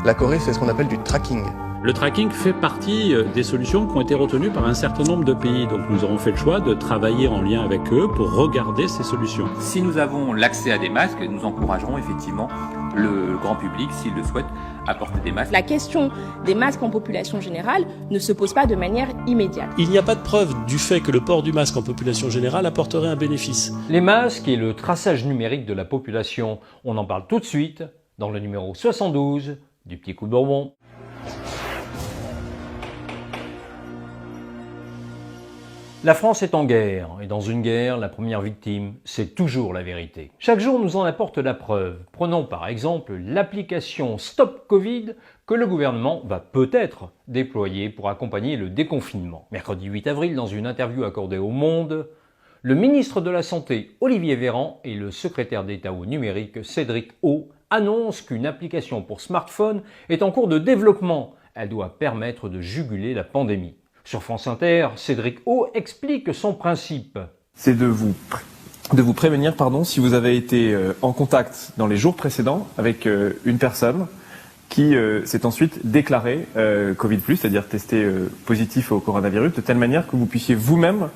La Corée fait ce qu'on appelle du tracking. Le tracking fait partie des solutions qui ont été retenues par un certain nombre de pays. Donc nous aurons fait le choix de travailler en lien avec eux pour regarder ces solutions. Si nous avons l'accès à des masques, nous encouragerons effectivement le grand public, s'il le souhaite, à porter des masques. La question des masques en population générale ne se pose pas de manière immédiate. Il n'y a pas de preuve du fait que le port du masque en population générale apporterait un bénéfice. Les masques et le traçage numérique de la population, on en parle tout de suite dans le numéro 72 du Petit Coup de Bourbon. La France est en guerre, et dans une guerre, la première victime, c'est toujours la vérité. Chaque jour nous en apporte la preuve. Prenons par exemple l'application Stop Covid que le gouvernement va peut-être déployer pour accompagner le déconfinement. Mercredi 8 avril, dans une interview accordée au Monde, le ministre de la Santé, Olivier Véran, et le secrétaire d'État au numérique, Cédric O, annoncent qu'une application pour smartphone est en cours de développement. Elle doit permettre de juguler la pandémie. Sur France Inter, Cédric O explique son principe. C'est de vous prévenir si vous avez été en contact dans les jours précédents avec une personne qui s'est ensuite déclarée Covid+, c'est-à-dire testé positif au coronavirus, de telle manière que vous puissiez vous-même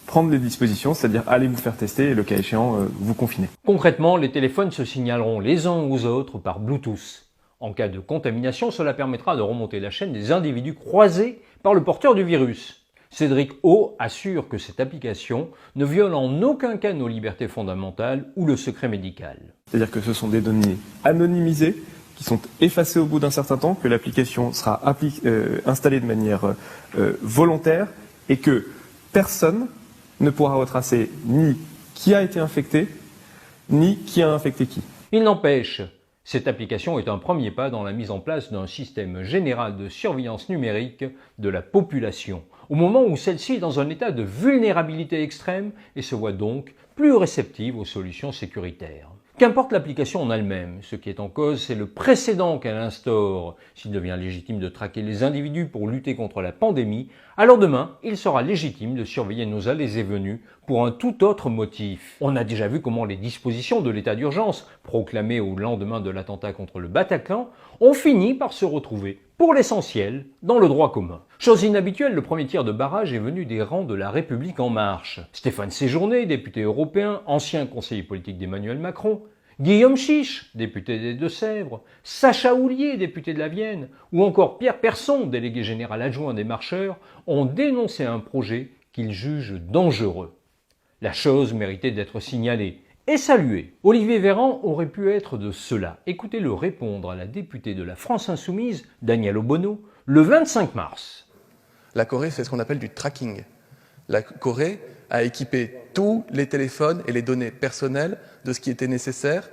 prendre les dispositions, c'est-à-dire aller vous faire tester et le cas échéant vous confiner. Concrètement, les téléphones se signaleront les uns aux autres par Bluetooth. En cas de contamination, cela permettra de remonter la chaîne des individus croisés par le porteur du virus. Cédric O assure que cette application ne viole en aucun cas nos libertés fondamentales ou le secret médical. C'est-à-dire que ce sont des données anonymisées qui sont effacées au bout d'un certain temps, que l'application sera installée de manière volontaire et que personne ne pourra retracer ni qui a été infecté, ni qui a infecté qui. Il n'empêche, cette application est un premier pas dans la mise en place d'un système général de surveillance numérique de la population, au moment où celle-ci est dans un état de vulnérabilité extrême et se voit donc plus réceptive aux solutions sécuritaires. Qu'importe l'application en elle-même, ce qui est en cause, c'est le précédent qu'elle instaure. S'il devient légitime de traquer les individus pour lutter contre la pandémie, alors demain, il sera légitime de surveiller nos allées et venues pour un tout autre motif. On a déjà vu comment les dispositions de l'état d'urgence, proclamées au lendemain de l'attentat contre le Bataclan, ont fini par se retrouver, pour l'essentiel, dans le droit commun. Chose inhabituelle, le premier tir de barrage est venu des rangs de La République En Marche. Stéphane Séjourné, député européen, ancien conseiller politique d'Emmanuel Macron, Guillaume Chiche, député des Deux-Sèvres, Sacha Houlier, député de la Vienne, ou encore Pierre Persson, délégué général adjoint des Marcheurs, ont dénoncé un projet qu'ils jugent dangereux. La chose méritait d'être signalée et saluée. Olivier Véran aurait pu être de ceux-là. Écoutez-le répondre à la députée de la France Insoumise, Danielle Obono, le 25 mars. La Corée fait ce qu'on appelle du tracking. La Corée a équipé tous les téléphones et les données personnelles de ce qui était nécessaire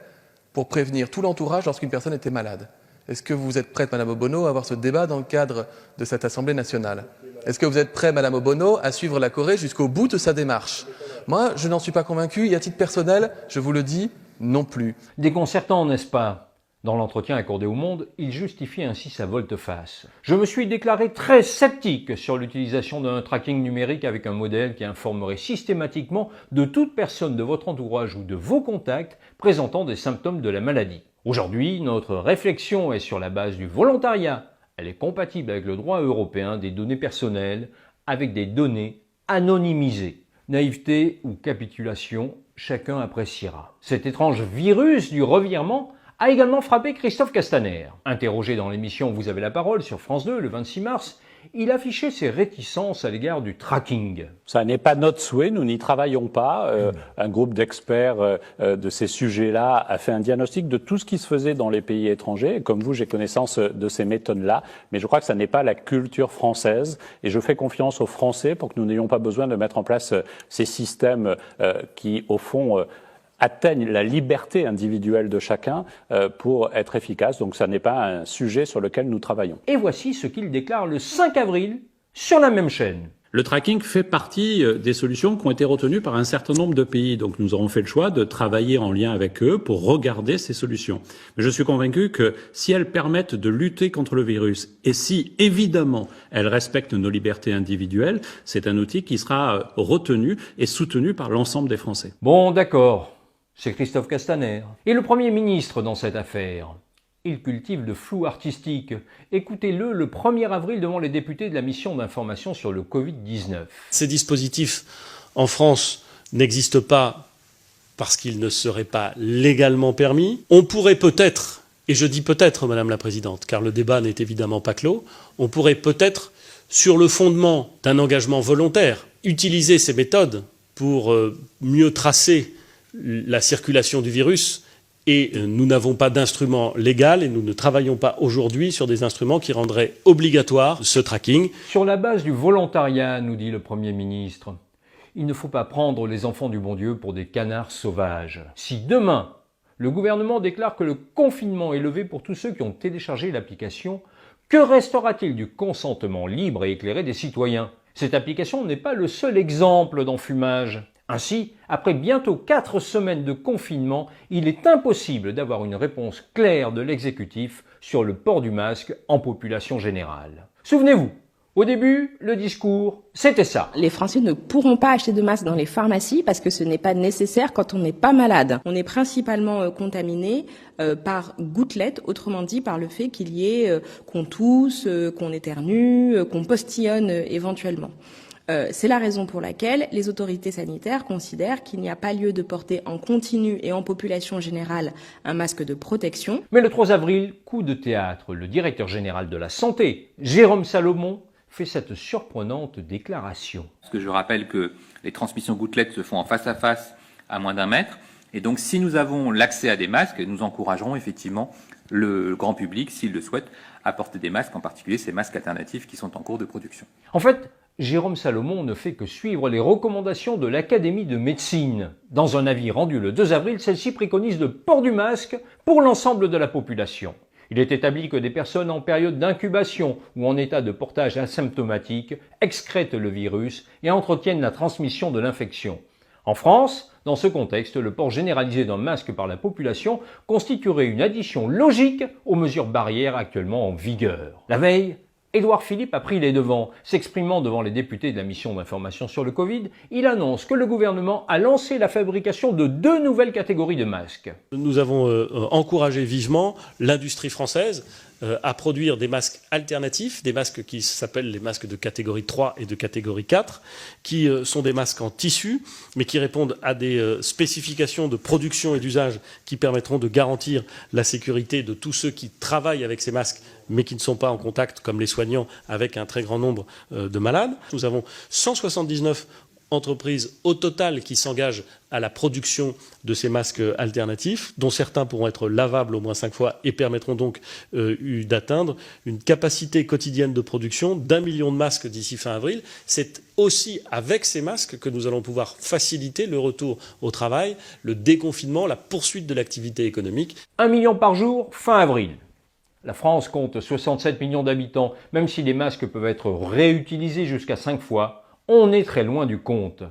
pour prévenir tout l'entourage lorsqu'une personne était malade. Est-ce que vous êtes prête, Madame Obono, à avoir ce débat dans le cadre de cette Assemblée nationale? Est-ce que vous êtes prête, Madame Obono, à suivre la Corée jusqu'au bout de sa démarche? Moi, je n'en suis pas convaincu et à titre personnel, je vous le dis, non plus. Déconcertant, n'est-ce pas? Dans l'entretien accordé au Monde, il justifie ainsi sa volte-face. Je me suis déclaré très sceptique sur l'utilisation d'un tracking numérique avec un modèle qui informerait systématiquement de toute personne de votre entourage ou de vos contacts présentant des symptômes de la maladie. Aujourd'hui, notre réflexion est sur la base du volontariat. Elle est compatible avec le droit européen des données personnelles, avec des données anonymisées. Naïveté ou capitulation, chacun appréciera. Cet étrange virus du revirement a également frappé Christophe Castaner. Interrogé dans l'émission Vous avez la parole sur France 2 le 26 mars, il affichait ses réticences à l'égard du tracking. Ça n'est pas notre souhait, nous n'y travaillons pas. Un groupe d'experts de ces sujets-là a fait un diagnostic de tout ce qui se faisait dans les pays étrangers. Comme vous, j'ai connaissance de ces méthodes-là, mais je crois que ça n'est pas la culture française. Et je fais confiance aux Français pour que nous n'ayons pas besoin de mettre en place ces systèmes qui, au fond, atteignent la liberté individuelle de chacun pour être efficaces. Donc ça n'est pas un sujet sur lequel nous travaillons. Et voici ce qu'il déclare le 5 avril sur la même chaîne. Le tracking fait partie des solutions qui ont été retenues par un certain nombre de pays. Donc nous aurons fait le choix de travailler en lien avec eux pour regarder ces solutions. Mais je suis convaincu que si elles permettent de lutter contre le virus et si, évidemment, elles respectent nos libertés individuelles, c'est un outil qui sera retenu et soutenu par l'ensemble des Français. Bon, d'accord. C'est Christophe Castaner. Et le Premier ministre dans cette affaire? il cultive le flou artistique. Écoutez-le le 1er avril devant les députés de la mission d'information sur le Covid-19. Ces dispositifs, en France, n'existent pas parce qu'ils ne seraient pas légalement permis. On pourrait peut-être, et je dis peut-être, Madame la Présidente, car le débat n'est évidemment pas clos, on pourrait peut-être, sur le fondement d'un engagement volontaire, utiliser ces méthodes pour mieux tracer la circulation du virus. Et nous n'avons pas d'instrument légal et nous ne travaillons pas aujourd'hui sur des instruments qui rendraient obligatoire ce tracking. Sur la base du volontariat, nous dit le Premier ministre, il ne faut pas prendre les enfants du bon Dieu pour des canards sauvages. Si demain, le gouvernement déclare que le confinement est levé pour tous ceux qui ont téléchargé l'application, que restera-t-il du consentement libre et éclairé des citoyens? Cette application n'est pas le seul exemple d'enfumage. Ainsi, après bientôt 4 semaines de confinement, il est impossible d'avoir une réponse claire de l'exécutif sur le port du masque en population générale. Souvenez-vous, au début, le discours, c'était ça. Les Français ne pourront pas acheter de masques dans les pharmacies parce que ce n'est pas nécessaire quand on n'est pas malade. On est principalement contaminé par gouttelettes, autrement dit par le fait qu'il y ait qu'on tousse, qu'on éternue, qu'on postillonne éventuellement. C'est la raison pour laquelle les autorités sanitaires considèrent qu'il n'y a pas lieu de porter en continu et en population générale un masque de protection. Mais le 3 avril, coup de théâtre, le directeur général de la Santé, Jérôme Salomon, fait cette surprenante déclaration. Parce que je rappelle que les transmissions gouttelettes se font en face à face à moins d'1 mètre. Et donc, si nous avons l'accès à des masques, nous encouragerons effectivement le grand public, s'il le souhaite, à porter des masques, en particulier ces masques alternatifs qui sont en cours de production. En fait, Jérôme Salomon ne fait que suivre les recommandations de l'Académie de médecine. Dans un avis rendu le 2 avril, celle-ci préconise le port du masque pour l'ensemble de la population. Il est établi que des personnes en période d'incubation ou en état de portage asymptomatique excrètent le virus et entretiennent la transmission de l'infection. En France, dans ce contexte, le port généralisé d'un masque par la population constituerait une addition logique aux mesures barrières actuellement en vigueur. La veille, Édouard Philippe a pris les devants. S'exprimant devant les députés de la mission d'information sur le Covid, il annonce que le gouvernement a lancé la fabrication de 2 nouvelles catégories de masques. Nous avons encouragé vivement l'industrie française à produire des masques alternatifs, des masques qui s'appellent les masques de catégorie 3 et de catégorie 4, qui sont des masques en tissu, mais qui répondent à des spécifications de production et d'usage qui permettront de garantir la sécurité de tous ceux qui travaillent avec ces masques, mais qui ne sont pas en contact, comme les soignants, avec un très grand nombre de malades. Nous avons 179 entreprises au total qui s'engagent à la production de ces masques alternatifs, dont certains pourront être lavables au moins 5 fois et permettront donc d'atteindre une capacité quotidienne de production d'1 million de masques d'ici fin avril. C'est aussi avec ces masques que nous allons pouvoir faciliter le retour au travail, le déconfinement, la poursuite de l'activité économique. 1 million par jour, fin avril. La France compte 67 millions d'habitants. Même si les masques peuvent être réutilisés jusqu'à 5 fois, on est très loin du compte.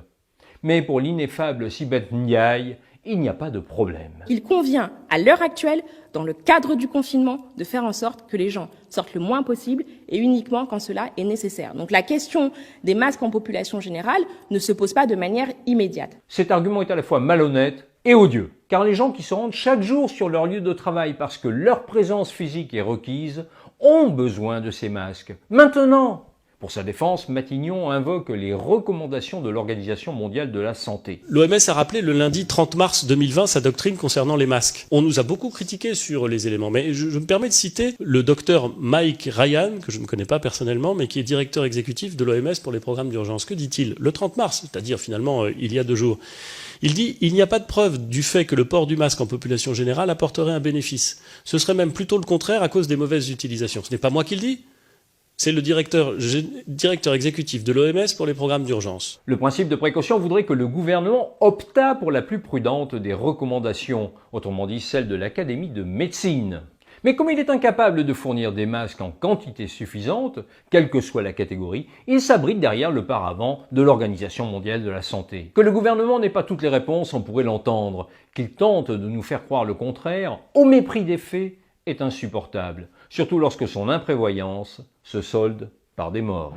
Mais pour l'ineffable Sibeth Ndiaye, il n'y a pas de problème. Il convient, à l'heure actuelle, dans le cadre du confinement, de faire en sorte que les gens sortent le moins possible et uniquement quand cela est nécessaire. Donc la question des masques en population générale ne se pose pas de manière immédiate. Cet argument est à la fois malhonnête et odieux, car les gens qui se rendent chaque jour sur leur lieu de travail parce que leur présence physique est requise ont besoin de ces masques. Maintenant! Pour sa défense, Matignon invoque les recommandations de l'Organisation mondiale de la santé. L'OMS a rappelé le lundi 30 mars 2020 sa doctrine concernant les masques. On nous a beaucoup critiqué sur les éléments, mais je me permets de citer le docteur Mike Ryan, que je ne connais pas personnellement, mais qui est directeur exécutif de l'OMS pour les programmes d'urgence. Que dit-il? Le 30 mars, c'est-à-dire finalement il y a 2 jours. Il dit « Il n'y a pas de preuve du fait que le port du masque en population générale apporterait un bénéfice. Ce serait même plutôt le contraire à cause des mauvaises utilisations. » Ce n'est pas moi qui le dis. C'est le directeur exécutif de l'OMS pour les programmes d'urgence. Le principe de précaution voudrait que le gouvernement optât pour la plus prudente des recommandations, autrement dit celle de l'Académie de médecine. Mais comme il est incapable de fournir des masques en quantité suffisante, quelle que soit la catégorie, il s'abrite derrière le paravent de l'Organisation mondiale de la santé. Que le gouvernement n'ait pas toutes les réponses, on pourrait l'entendre. Qu'il tente de nous faire croire le contraire, au mépris des faits, est insupportable, surtout lorsque son imprévoyance se solde par des morts.